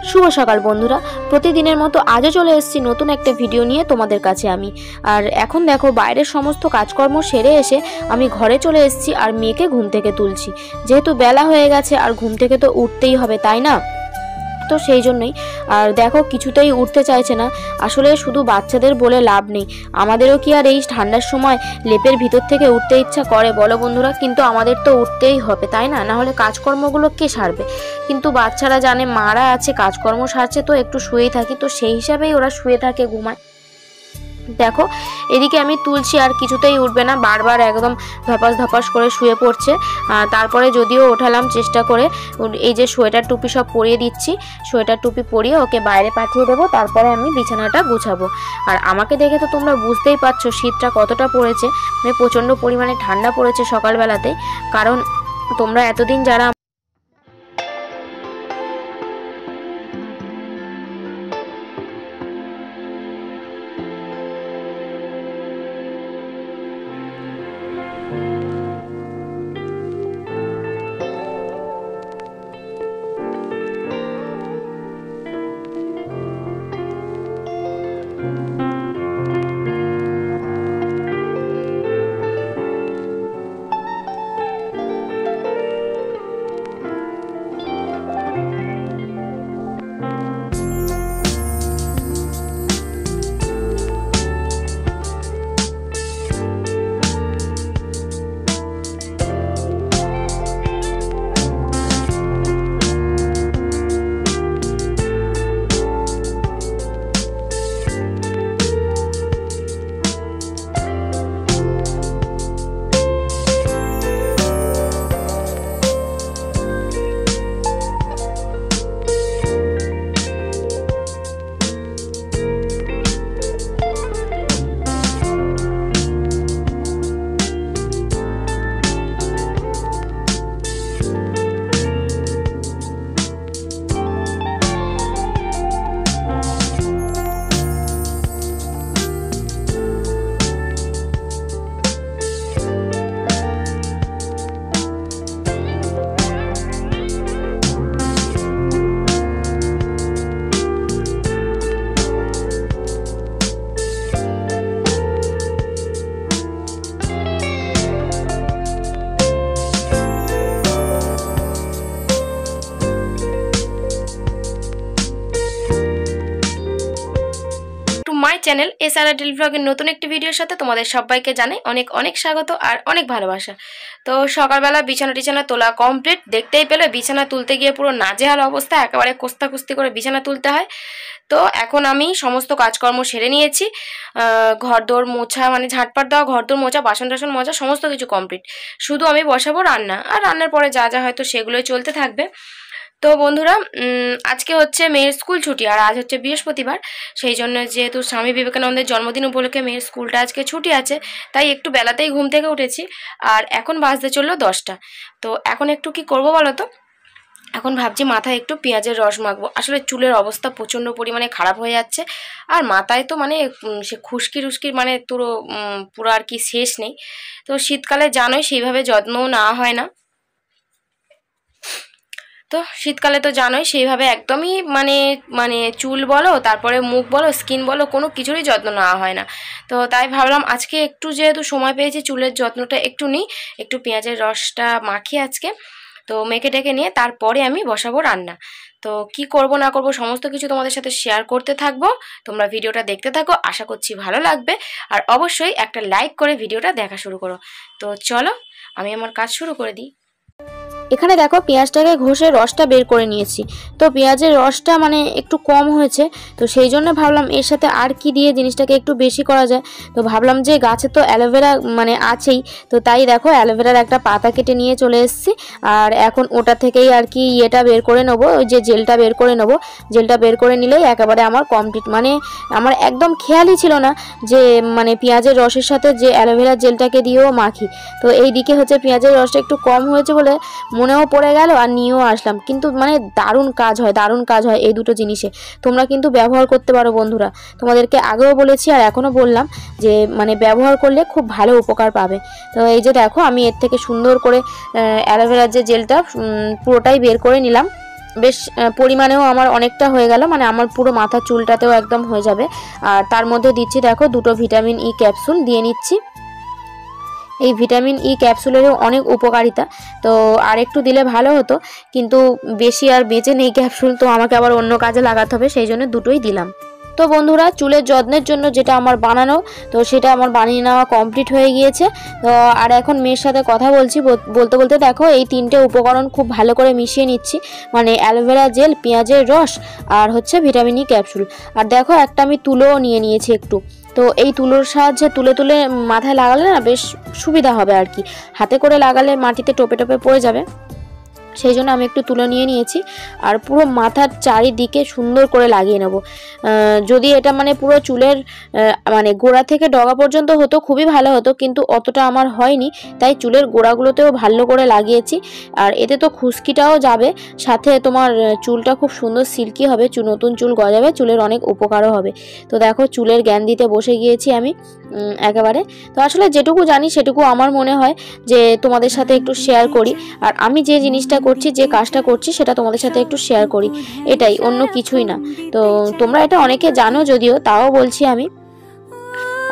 শুভ সকাল বন্ধুরা, প্রতিদিনের মতো আজও চলে এসেছি নতুন একটা ভিডিও নিয়ে তোমাদের কাছে আমি। আর এখন দেখো বাইরের সমস্ত কাজকর্ম সেরে এসে আমি ঘরে চলে এসেছি আর মেয়েকে ঘুম থেকে তুলছি। যেহেতু বেলা হয়ে গেছে আর ঘুম থেকে তো উঠতেই হবে, তাই না? তো সেই জন্যই। আর দেখো কিছুতেই উঠতে চাইছে না। আসলে শুধু বাচ্চাদের বলে লাভ নেই, আমাদেরও কি আর এই ঠান্ডার সময় লেপের ভিতর থেকে উঠতে ইচ্ছা করে বলো বন্ধুরা? কিন্তু আমাদের তো উঠতেই হবে, তাই না? না হলে কাজকর্মগুলো কে সারবে? কিন্তু বাচ্চারা জানে মারা আছে, কাজকর্ম সারছে, তো একটু শুয়েই থাকি, তো সেই হিসাবেই ওরা শুয়ে থাকে, ঘুমায়। দেখো এদিকে আমি তুলছি আর কিছুতেই উঠবে না, বারবার একদম ধপাস ধপাস করে শুয়ে পড়ছে। তারপরে যদিও ওঠালাম চেষ্টা করে, এই যে সোয়েটার টুপি সব পরিয়ে দিচ্ছি, সোয়েটার টুপি পরিয়ে ওকে বাইরে পাঠিয়ে দেবো, তারপরে আমি বিছানাটা গুছাবো। আর আমাকে দেখে তো তোমরা বুঝতেই পারছো শীতটা কতটা পড়েছে, মানে প্রচণ্ড পরিমাণে ঠান্ডা পড়েছে সকালবেলাতে। কারণ তোমরা এতদিন যারা মাই চ্যানেল এসআরআর ডেইলি ব্লগের নতুন একটি ভিডিওর সাথে তোমাদের সবাইকে জানাই অনেক অনেক স্বাগত আর অনেক ভালোবাসা। তো সকালবেলা বিছানা তোলা কমপ্লিট, দেখতেই পেলে বিছানা তুলতে গিয়ে পুরো নাজেহাল অবস্থা, একেবারে কোস্তাকুস্তি করে বিছানা তুলতে হয়। তো এখন আমি সমস্ত কাজকর্ম সেরে নিয়েছি, ঘরদোর মোছা, মানে ঝাঁটপাট দেওয়া, ঘরদোর মোছা, বাসন টাসন মোছা, সমস্ত কিছু কমপ্লিট। শুধু আমি বসাবো রান্না, আর রান্নার পরে যা যা হয়তো সেগুলোই চলতে থাকবে। তো বন্ধুরা, আজকে হচ্ছে মেয়ের স্কুল ছুটি, আর আজ হচ্ছে বৃহস্পতিবার, সেই জন্য যেহেতু স্বামী বিবেকানন্দের জন্মদিন উপলক্ষে মেয়ের স্কুলটা আজকে ছুটি আছে, তাই একটু বেলাতেই ঘুম থেকে উঠেছি। আর এখন বাজতে চললো 10টা। তো এখন একটু কি করব বলো তো? এখন ভাবছি মাথায় একটু পেঁয়াজের রস মাখবো। আসলে চুলের অবস্থা প্রচণ্ড পরিমাণে খারাপ হয়ে যাচ্ছে, আর মাথায় তো মানে সে খুশকির মানে পুরো আর কি শেষ নেই। তো শীতকালে জানোই সেইভাবে যত্নও নেওয়া হয় না, তো শীতকালে তো জানোই সেইভাবে একদমই মানে মানে চুল বলো, তারপরে মুখ বলো, স্কিন বলো, কোনো কিছুরই যত্ন নেওয়া হয় না। তো তাই ভাবলাম আজকে একটু যেহেতু সময় পেয়েছি চুলের যত্নটা একটু নিই, একটু পেঁয়াজের রসটা মাখি আজকে। তো মেখে টেকে নিয়ে তারপরে আমি বসাবো রান্না। তো কি করব না করব সমস্ত কিছু তোমাদের সাথে শেয়ার করতে থাকবো, তোমরা ভিডিওটা দেখতে থাকো, আশা করছি ভালো লাগবে। আর অবশ্যই একটা লাইক করে ভিডিওটা দেখা শুরু করো। তো চলো আমি আমার কাজ শুরু করে দিই। এখানে দেখো পেঁয়াজটাকে ঘষে রসটা বের করে নিয়েছি। তো পেঁয়াজের রসটা মানে একটু কম হয়েছে, তো সেই জন্য ভাবলাম এর সাথে আর কি দিয়ে জিনিসটাকে একটু বেশি করা যায়। তো ভাবলাম যে গাছে তো অ্যালোভেরা মানে আছেই, তো তাই দেখো অ্যালোভেরার একটা পাতা কেটে নিয়ে চলে এসেছি। আর এখন ওটা থেকেই আর কি ইয়েটা বের করে নেবো, ওই যে জেলটা বের করে নেবো। জেলটা বের করে নিলেই একেবারে আমার কমপ্লিট। মানে আমার একদম খেয়ালই ছিল না যে মানে পেঁয়াজের রসের সাথে যে অ্যালোভেরার জেলটাকে দিয়েও মাখি। তো এই দিকে হচ্ছে পেঁয়াজের রসটা একটু কম হয়েছে বলে মনেও পড়ে গেল আর নিয়েও আসলাম। কিন্তু মানে দারুণ কাজ হয় এই দুটো জিনিসে। তোমরা কিন্তু ব্যবহার করতে পারো বন্ধুরা, তোমাদেরকে আগেও বলেছি আর এখনও বললাম যে মানে ব্যবহার করলে খুব ভালো উপকার পাবে। তো এই যে দেখো আমি এর থেকে সুন্দর করে অ্যালোভেরার যে জেলটা পুরোটাই বের করে নিলাম। বেশ পরিমাণেও আমার অনেকটা হয়ে গেল, মানে আমার পুরো মাথার চুলটাতেও একদম হয়ে যাবে। আর তার মধ্যে দিচ্ছি দেখো 2টো ভিটামিন ই ক্যাপসুল দিয়ে নিচ্ছি। এই ভিটামিন ই ক্যাপসুলেরও অনেক উপকারিতা, তো আর একটু দিলে ভালো হতো, কিন্তু বেশি আর বেঁচে নেই ক্যাপসুল, তো আমাকে আবার অন্য কাজে লাগাতে হবে, সেই জন্য 2টোই দিলাম। তো বন্ধুরা, চুলের যত্নের জন্য যেটা আমার বানানো, তো সেটা আমার বানিয়ে নেওয়া কমপ্লিট হয়ে গিয়েছে। তো আর এখন মেয়ের সাথে কথা বলছি, বলতে বলতে দেখো এই 3টে উপকরণ খুব ভালো করে মিশিয়ে নিচ্ছি, মানে অ্যালোভেরা জেল, পেঁয়াজের রস আর হচ্ছে ভিটামিন ই ক্যাপসুল। আর দেখো একটা আমি তুলোও নিয়ে নিয়েছি একটু, তো এই তুলোর সাহায্যে তুলে তুলে মাথায় লাগালে না বেশ সুবিধা হবে আর কি, হাতে করে লাগালে মাটিতে টোপে টোপে পড়ে যাবে, সেই জন্য আমি একটু তুলে নিয়ে নিয়েছি। আর পুরো মাথার চারিদিকে সুন্দর করে লাগিয়ে নেব। যদি এটা মানে পুরো চুলের মানে গোড়া থেকে ডগা পর্যন্ত হতো খুবই ভালো হতো, কিন্তু অতটা আমার হয়নি, তাই চুলের গোড়াগুলোতেও ভালো করে লাগিয়েছি। আর এতে তো খুশকিটাও যাবে, সাথে তোমার চুলটা খুব সুন্দর সিল্কি হবে, নতুন চুল গজাবে, চুলের অনেক উপকারও হবে। তো দেখো চুলের জ্ঞান দিতে বসে গিয়েছি আমি একেবারে। তো আসলে যেটুকু জানি সেটুকু আমার মনে হয় যে তোমাদের সাথে একটু শেয়ার করি, আর আমি যে জিনিসটা করছি, যে কাজটা করছি, সেটা তোমাদের সাথে একটু শেয়ার করি, এটাই, অন্য কিছুই না। তো তোমরা এটা অনেকে জানো যদিও, তাও বলছি আমি।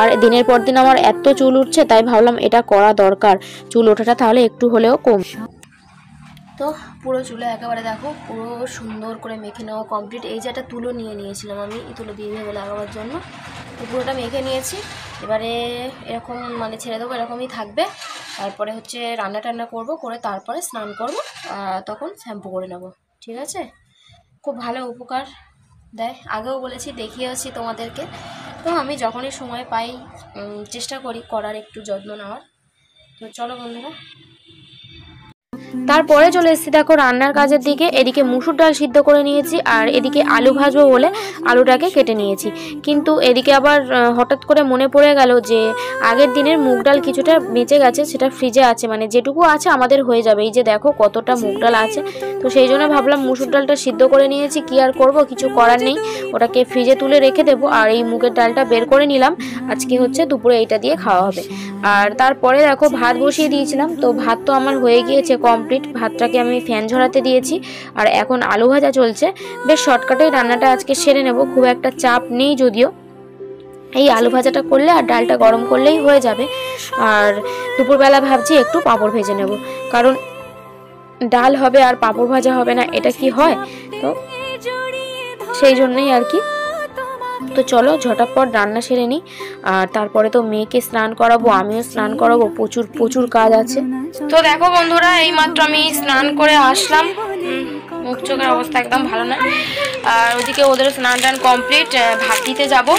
আর দিনের পর দিন আমার এত চুল উঠছে, তাই ভাবলাম এটা করা দরকার, চুল ওঠাটা তাহলে একটু হলেও কম। তো পুরো চুলে একেবারে দেখো পুরো সুন্দর করে মেখে নেওয়া কমপ্লিট। এই যে একটা তুলো নিয়ে নিয়েছিলাম আমি, এই তুলো দিয়ে ভেবে লাগাবার জন্য, তো পুরোটা মেখে নিয়েছি। এবারে এরকম মানে ছেড়ে দেবো, এরকমই থাকবে। তারপরে হচ্ছে রান্না টান্না করব, করে তারপরে স্নান করব, তখন শ্যাম্পু করে নেব, ঠিক আছে। খুব ভালো উপকার দেয়, আগেও বলেছি, দেখিয়েছি তোমাদেরকে। তো আমি যখনই সময় পাই চেষ্টা করি করার, একটু যত্ন নেওয়ার। তো চলো বন্ধুরা, তারপরে চলে এসেছি দেখো রান্নার কাজের দিকে। এদিকে মুসুর ডাল সিদ্ধ করে নিয়েছি, আর এদিকে আলু ভাজবো বলে আলুটাকে কেটে নিয়েছি। কিন্তু এদিকে আবার হঠাৎ করে মনে পড়ে গেল যে আগের দিনের মুগ ডাল কিছুটা বেঁচে গেছে, সেটা ফ্রিজে আছে, মানে যেটুকু আছে আমাদের হয়ে যাবে। এই যে দেখো কতটা মুগ ডাল আছে, তো সেই জন্য ভাবলাম মুসুর ডালটা সিদ্ধ করে নিয়েছি, কি আর করব, কিছু করার নেই, ওটাকে ফ্রিজে তুলে রেখে দেবো। আর এই মুগের ডালটা বের করে নিলাম, আজকে হচ্ছে দুপুরে এইটা দিয়ে খাওয়া হবে। আর তারপরে দেখো ভাত বসিয়ে দিয়েছিলাম, তো ভাত তো আমার হয়ে গিয়েছে কমপ্লিট, ভাতটাকে আমি ফ্যান ঝরাতে দিয়েছি। আর এখন আলু ভাজা চলছে, বেশ শর্টকাটেই রান্নাটা আজকে সেরে নেব, খুব একটা চাপ নেই যদিও। এই আলু ভাজাটা করলে আর ডালটা গরম করলেই হয়ে যাবে। আর দুপুরবেলা ভাবছি একটু পাঁপড় ভেজে নেব, কারণ ডাল হবে আর পাঁপড় ভাজা হবে না, এটা কি হয়? তো সেই জন্যই আর কি। তো চলো ঝটাপট রান্না সেরে নিই, আর তারপরে তো মেয়েকে স্নান করাবো, আমিও স্নান করাবো, প্রচুর প্রচুর কাজ আছে। তো দেখো বন্ধুরা, এইমাত্র আমি স্নান করে আসলাম, মুখ চোখের অবস্থা একদম ভালো না। আর ওদিকে ওদের স্নান টান কমপ্লিট, ভাত দিতে যাবো।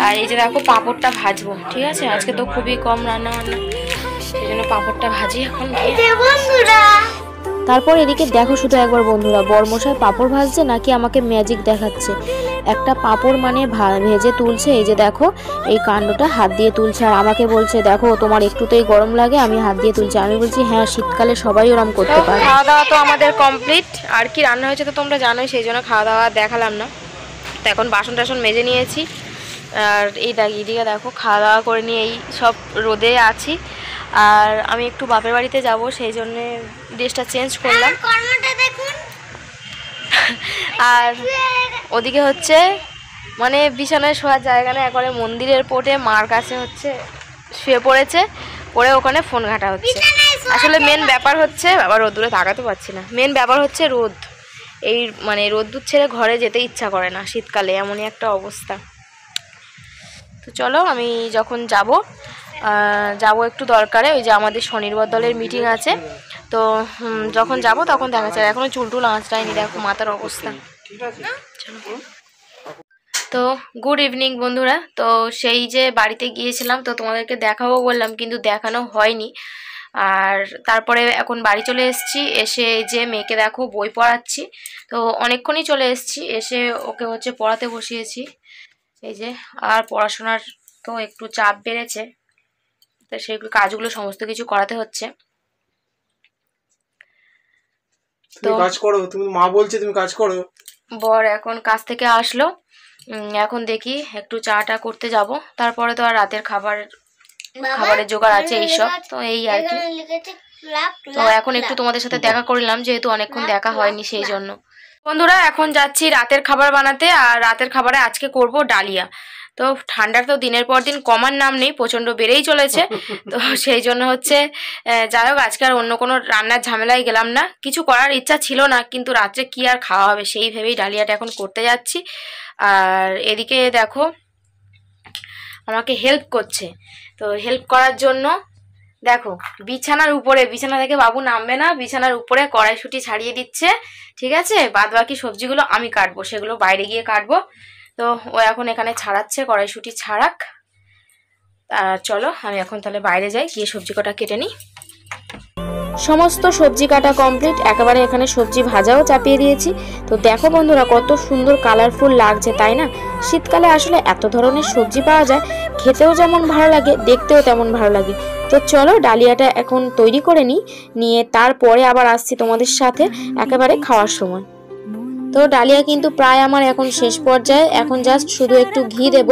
আর এই যে দেখো পাঁপড়টা ভাজবো, ঠিক আছে, আজকে তো খুবই কম রান্না বান্না, সেই জন্য পাঁপড়টা ভাজি এখন। তারপর এদিকে দেখো শুধু একবার বন্ধুরা, বরমশাই পাঁপড় ভাজছে নাকি আমাকে ম্যাজিক দেখাচ্ছে। একটা পাঁপড় মানে ভেজে তুলছে, এই যে দেখো এই কাণ্ডটা হাত দিয়ে তুলছে, আর আমাকে বলছে দেখো তোমার একটুতেই গরম লাগে, আমি হাত দিয়ে তুলছি। আমি বলছি হ্যাঁ, শীতকালে সবাই ওরম করতে পারে। খাওয়া দাওয়া তো আমাদের কমপ্লিট, আর কি রান্না হয়েছে তো তোমরা জানোই, সেই জন্য খাওয়া দাওয়া দেখালাম না। তো এখন বাসন টাসন মেজে নিয়েছি, আর এই এদিকে দেখো খাওয়া দাওয়া করে নিয়ে এই সব রোদে আছি। আর আমি একটু বাপের বাড়িতে যাব, সেই জন্যে ড্রেসটা চেঞ্জ করলাম। আর ওদিকে হচ্ছে মানে বিছানায় শোয়ার জায়গা না, একবারে মন্দিরের পোটে মার কাছে হচ্ছে শুয়ে পড়েছে, পড়ে ওখানে ফোন ঘাটা হচ্ছে। আসলে মেন ব্যাপার হচ্ছে, আবার রোদ্দুরে তাকাতে পারছি না, মেন ব্যাপার হচ্ছে রোদ, এই মানে রোদ্দুর ছেড়ে ঘরে যেতে ইচ্ছা করে না শীতকালে, এমনই একটা অবস্থা। তো চলো আমি যখন যাব একটু দরকারে, ওই যে আমাদের স্বনির্ভর দলের মিটিং আছে, তো যখন যাব তখন দেখা যায়। এখনো চুল টুল আঁচড়ায়নি, দেখো মাথার অবস্থা। তো গুড ইভিনিং বন্ধুরা, তো সেই যে বাড়িতে গিয়েছিলাম, তো তোমাদেরকে দেখাবো বললাম, কিন্তু দেখানো হয়নি। আর তারপরে এখন বাড়ি চলে এসেছি, এসে এই যে মেয়েকে দেখো বই পড়াচ্ছি, তো অনেকক্ষণই চলে এসেছি, এসে ওকে হচ্ছে পড়াতে বসিয়েছি এই যে। আর পড়াশোনার তো একটু চাপ বেড়েছে, তো সেইগুলো কাজগুলো সমস্ত কিছু করাতে হচ্ছে। তো কাজ করো, তুমি মা বলছে তুমি কাজ করো। বর এখন কাজ থেকে আসলো, এখন দেখি একটু চাটা করতে যাব, তারপরে তো আর রাতের খাবারের জোগাড় আছে এইসব, তো এই আর কি। তো এখন একটু তোমাদের সাথে দেখা করলাম, যেহেতু অনেকক্ষণ দেখা হয়নি সেই জন্য। বন্ধুরা এখন যাচ্ছি রাতের খাবার বানাতে, আর রাতের খাবারে আজকে করব ডালিয়া। তো ঠান্ডার তো দিনের পর দিন কমার নাম নেই, প্রচণ্ড বেড়েই চলেছে। তো সেই জন্য হচ্ছে যাই হোক আজকে আর অন্য কোনো রান্নার ঝামেলায় গেলাম না, কিছু করার ইচ্ছা ছিল না, কিন্তু রাত্রে কি আর খাওয়া হবে সেই ভেবেই ডালিয়াটা এখন করতে যাচ্ছি। আর এদিকে দেখো আমাকে হেল্প করছে, তো হেল্প করার জন্য দেখো বিছানার উপরে, বিছানা থেকে বাবু নামবে না, বিছানার উপরে কড়াইশুঁটি ছাড়িয়ে দিচ্ছে। ঠিক আছে, বাদ বাকি সবজিগুলো আমি কাটবো, সেগুলো বাইরে গিয়ে কাটবো। তো ও এখন এখানে ছাড়াচ্ছে, কড়াইশুঁটি ছাড়াক। আর চলো আমি এখন তাহলে বাইরে যাই, গিয়ে সবজি কটা কেটে নিই। সমস্ত সবজি কাটা কমপ্লিট, একেবারে এখানে সবজি ভাজাও চাপিয়ে দিয়েছি। তো দেখো বন্ধুরা কত সুন্দর কালারফুল লাগছে, তাই না? শীতকালে আসলে এত ধরনের সবজি পাওয়া যায়, খেতেও যেমন ভালো লাগে দেখতেও তেমন ভালো লাগে। তো চলো ডালিয়াটা এখন তৈরি করে নিয়ে তারপরে আবার আসছি তোমাদের সাথে একেবারে খাওয়ার সময়। তো ডালিয়া কিন্তু প্রায় আমার এখন শেষ পর্যায়ে, এখন জাস্ট শুধু একটু ঘি দেব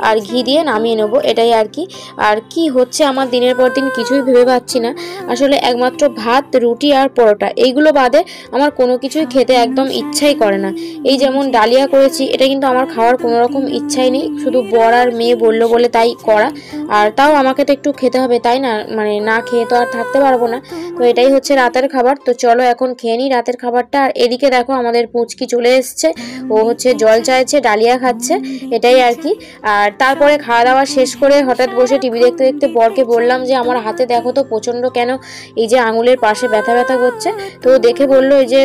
আর ঘি দিয়ে নামিয়ে নেব, এটাই আর কি। আর কি হচ্ছে আমার দিনের পর দিন কিছুই ভেবে পাচ্ছি না আসলে, একমাত্র ভাত রুটি আর পরোটা এইগুলো বাদে আমার কোনো কিছুই খেতে একদম ইচ্ছাই করে না। এই যেমন ডালিয়া করেছি, এটা কিন্তু আমার খাওয়ার কোনো রকম ইচ্ছাই নেই, শুধু বর আর মেয়ে বললো বলে তাই করা। আর তাও আমাকে তো একটু খেতে হবে, তাই না? মানে না খেয়ে তো আর থাকতে পারবো না। তো এটাই হচ্ছে রাতের খাবার। তো চলো এখন খেয়ে নিই রাতের খাবারটা। আর এদিকে দেখো আমাদের পুচকি চলে এসছে, ও হচ্ছে জল চাইছে, ডালিয়া খাচ্ছে, এটাই আর কি। আর তারপরে খাওয়া দাওয়া শেষ করে হঠাৎ বসে টিভি দেখতে দেখতে বরকে বললাম যে আমার হাতে দেখো তো প্রচণ্ড কেন এই যে আঙুলের পাশে ব্যথা ব্যথা করছে। তো দেখে বললো এই যে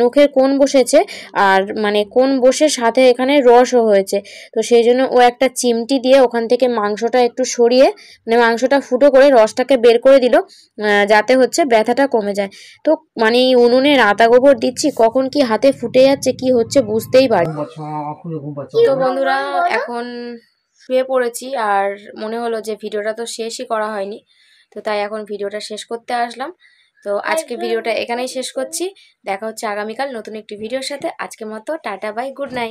নখের কোণ বসেছে, আর মানে কোণ বসে সাথে এখানে রসও হয়েছে। তো সেই জন্য ও একটা চিমটি দিয়ে ওখান থেকে মাংসটা একটু সরিয়ে, মানে মাংসটা ফুটো করে রসটাকে বের করে দিল, যাতে হচ্ছে ব্যথাটা কমে যায়। তো মানে উনুনে রাতা গোবর দিচ্ছি, কখন কি হাতে ফুটে যাচ্ছে কি হচ্ছে বুঝতেই পারি। তো বন্ধুরা এখন শুয়ে পড়েছি, আর মনে হলো যে ভিডিওটা তো শেষই করা হয়নি, তো তাই এখন ভিডিওটা শেষ করতে আসলাম। তো আজকে ভিডিওটা এখানেই শেষ করছি, দেখা হচ্ছে আগামীকাল নতুন একটি ভিডিওর সাথে। আজকের মতো টাটা বাই, গুড নাইট।